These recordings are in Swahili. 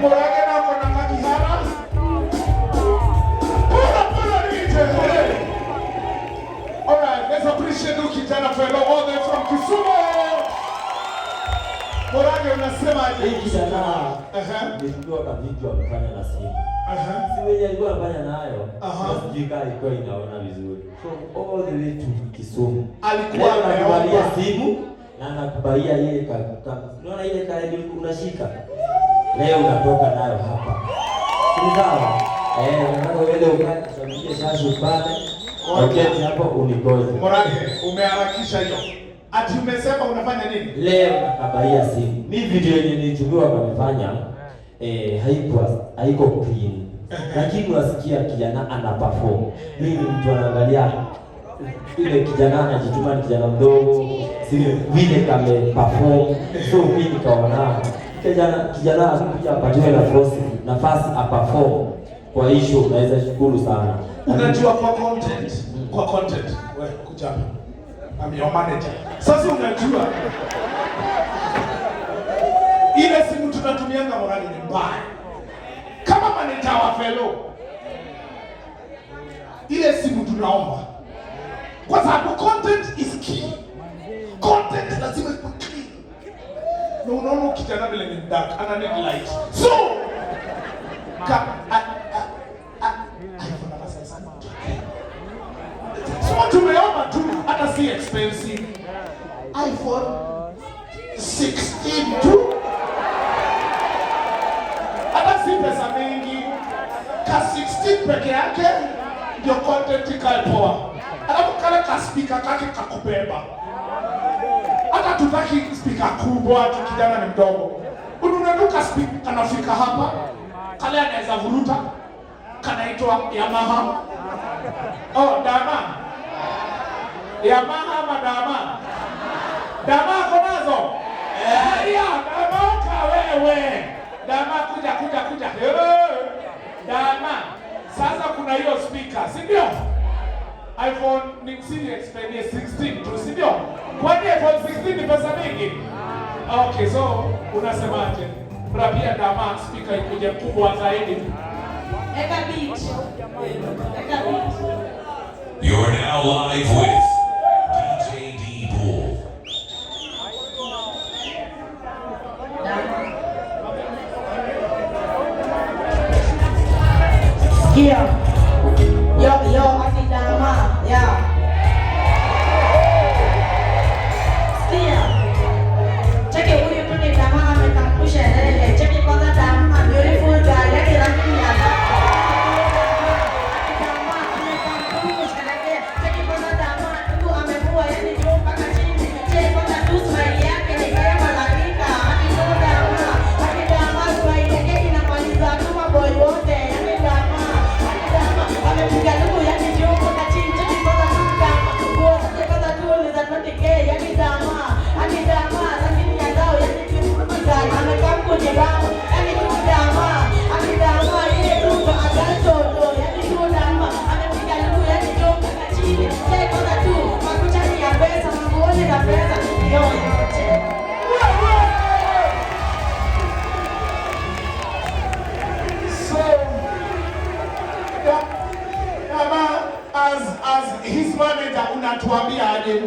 Morage na kona kakihara. Pula nije. Alright, let's appreciate you kijana fellow all the way from Kisumu. Morage unasemaje? Hii kijana nilikuwa kwa video amefanya na simu. Si wewe alikuwa anafanya nayo. Sijui kama ilikuwa inaona vizuri. So all the way to Kisumu. Alikuwa anakubalia simu na anakubalia yeye unaona ile kadi unashika. Leo unatoka nayo hapa. Ni sawa? Unataka uende ukasababishe shashi upate. Wakati hapo unigoze. Morage, umeharakisha hiyo. Ati umesema unafanya nini? Leo nakabaia simu. Mimi video yenye nilichukua kamefanya haiko clean. Lakini unasikia kijana ana perform. Mimi mtu anaangalia ile kijana anajituma, ni kijana mdogo, sile vile kame perform. So mimi nikaona kijana asipia apatiwe nafasi a perform. Kwa hiyo naweza shukuru sana. Unajua kwa content. Wewe kuja hapa. I'm your manager. Sasa unajua ile simu tunatumianga Morage ni mbaya. Kama manager wa fellow, ile simu tunaomba. Kwa sababu content is key. Content lazima iwe clean. Na unaona kijana vile ni dark, ana need light. So tumeomba tu, hata si expensive. iPhone 16 tu. Hata si pesa mingi. Ka 16 peke yake ndio content ikae poa. Alafu kale ka speaker kake kakubeba. Hata tutaki speaker kubwa, kijana ni mdogo. Unanuka speaker kanafika hapa. Kale anaweza vuruta. Kanaitwa Yamaha. Oh, Dama. Yamaha ama Dama? Dama konazo? Dama wewe. Dama kuja. Dama. Sasa kuna hiyo speaker, si ndio? iPhone ni expensive 16 tu, si ndio? Kwani iPhone 16 ni pesa mingi? Okay, so unasemaje? Pia Dama speaker ikuje kubwa zaidi. Eka beat. You're now live with DJ D-Bull. Yeah. Yo, ati Dama. Yeah. Sikia. Cheki huyu tu ni Dama amekampusha lele. Cheki kwanza Dama, beautiful girl, yake rangi ya as his manager unatuambia aje?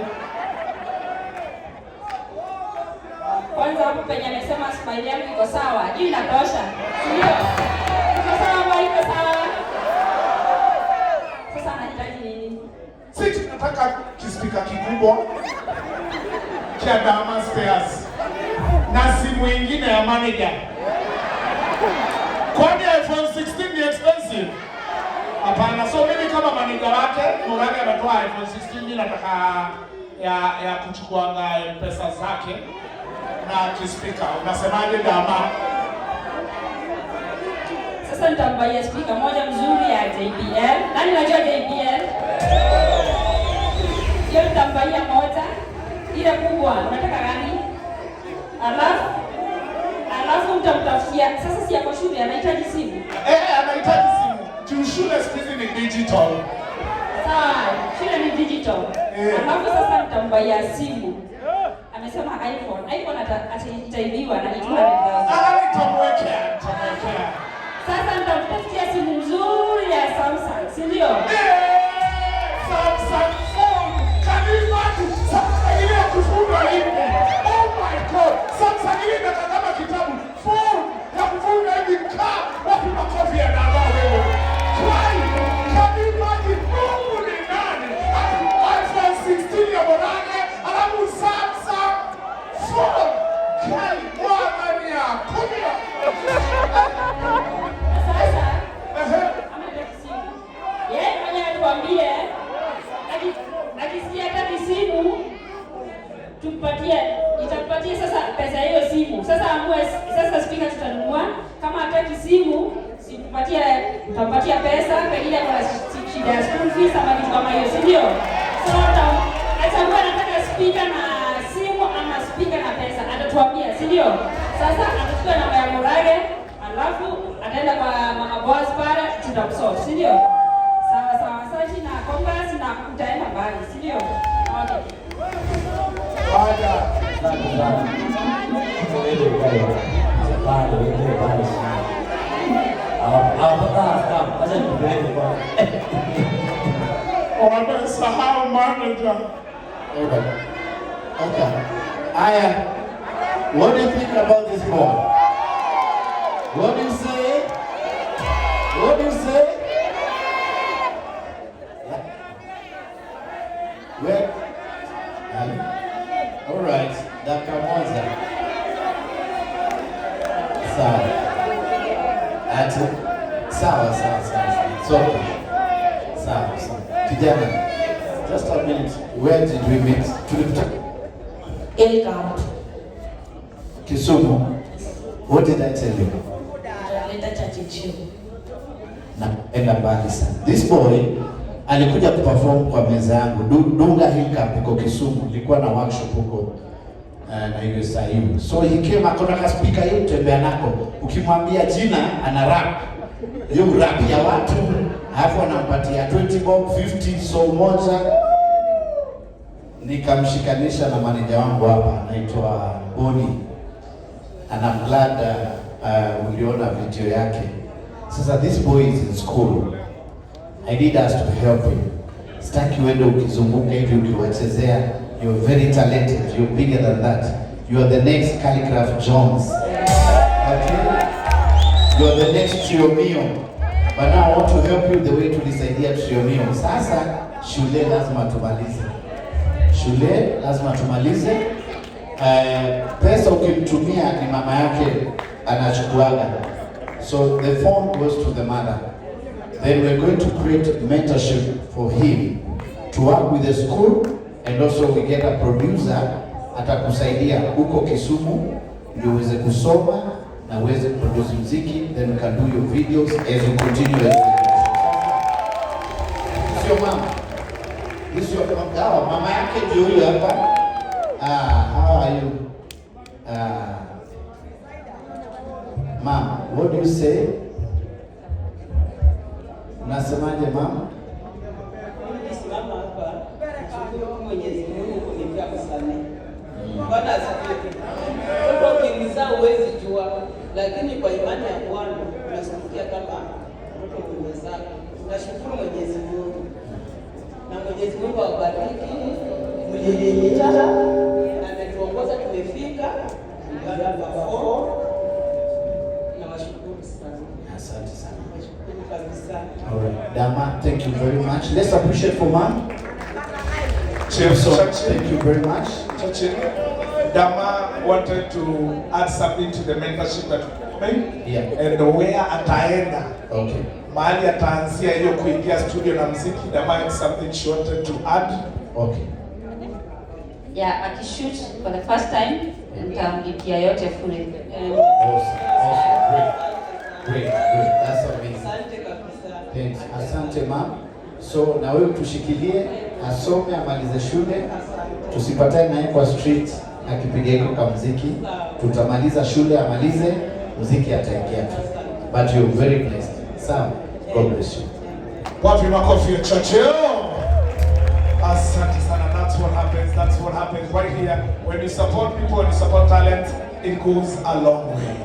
Kwanza hapo penye amesema smile yangu iko sawa, hii inatosha. Ndio. Iko sawa, iko sawa. Sasa anahitaji nini? Sisi tunataka kispika kikubwa cha Dama Stairs na simu nyingine ya manager. Kwani iPhone 16 ni expensive? Hapana, so mimi kama manager wake, Morage ametoa iPhone 16, mimi nataka ya kuchukua pesa zake na kispika. Unasemaje Dama? Sasa nitambaia speaker moja mzuri ya JBL. Nani anajua JBL? Hiyo nitambaia moja. Ile kubwa, unataka gani? Alafu nitamtafutia. Sasa si yako shule anahitaji simu. Anahitaji simu. Shule siku hizi ni digital. Sawa, shule ni digital. Alafu sasa nitambaia simu. Amesema iPhone. iPhone ataibiwa na 200,000. Nitamwekea. si ndio? Samsung phone. Can you imagine? Samsung ile ya kufunga hivi. Oh my God. Samsung ile inakakama kitabu. Phone ya kufunga hivi kaa. Wapi makofi ya dawa wewe? Why? Can you imagine? Mungu ni nani? iPhone 16 ya Morane. Alafu Samsung phone. Kai mwana kumia. Sasa ametaka simu. Yeye mwenyewe atuambie akisikia hata simu tumpatie, itampatie sasa pesa hiyo simu. Sasa amue sasa speaker tutanunua, kama hataki simu situpatie, tutampatia pesa pengine kwa shida ya school fees ama kitu kama hiyo, si ndio? So atachagua anataka speaker na simu ama speaker na pesa, atatuambia, si ndio? Sasa atachukua namba ya Murage, alafu ataenda kwa mama boss pale tutamsort, si ndio? Sawa sawa, sasa na congress na utaenda mbali, si ndio? Okay. Baada wamesahau manager. Okay. Aya, what do you think about this boy? What do you say? What do you say? Well, all right, dakika moja. Sawa. Ati sawa. So, sawa. Kijana, just a minute. Where did we meet? Camp. Kisumu. What did I tell you? Alileta chachichi. Naenda mbali sana. This boy alikuja kuperform kwa meza yangu. Dunga Hill Camp iko Kisumu. Nilikuwa na workshop huko na hiyo saa hiyo. So he came, akona ka speaker hiyo tembea nako. Ukimwambia jina ana rap. Hiyo rap ya watu. Alafu anampatia 20 bob, 50 so moja. Nikamshikanisha na manager wangu hapa anaitwa Boni. And I'm glad uliona video yake. Sasa this boy is in school. I need us to help him. Sitaki uende ukizunguka hivi ukiwachezea. You're very talented. You're bigger than that. You are the next Calligraph Jones. Okay? You are the next Trio Mio. But now I want to help you the way tulisaidia Trio Mio. Sasa shule lazima tumalize. Pesa ukimtumia ni mama yake anachukuaga. So the phone goes to the mother. Then we're going to create mentorship for him to work with the school, and also we get a producer atakusaidia huko Kisumu ndio uweze kusoma na uweze produce muziki, then we can do your videos as you continue as sio mama. This your mama yake ndio huyo hapa. How are you? Mom, what do you say? Unasemaje mama? Nisimama hapa kushukuru Mwenyezi Mungu kunipa kusamehe. Bwana asifiwe. Kwa kuingiza uwezi jua, lakini kwa imani ya Bwana unasikia kama mtoto mwenzako. Tunashukuru Mwenyezi Mungu. Na Mwenyezi Mungu awabariki. Mlililita na ametuongoza tumefika. Asante sana. All right, Dama, thank you very much. Let's appreciate for mom. Thank you very much. Dama wanted to add something to the mentorship that we made. Yeah. And where ataenda. Okay. Mahali ataanzia hiyo kuingia studio na muziki. Dama had something she wanted to add. Okay. Yeah, akishoot for the first time nitamlipia yote fully. Awesome. Great. That's amazing. Asante kabisa. Thanks. Asante ma'am. So na wewe tushikilie, asome amalize shule. Tusipatane naye kwa street akipiga hiko kama muziki. Tutamaliza shule amalize, muziki ataingia tu. But you're very blessed. Sam, God bless you. Wapi makofi ya Churchill? Asante sana. That's what happens right here. When you support people, when you support talent, it goes a long way.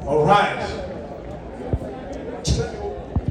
All right.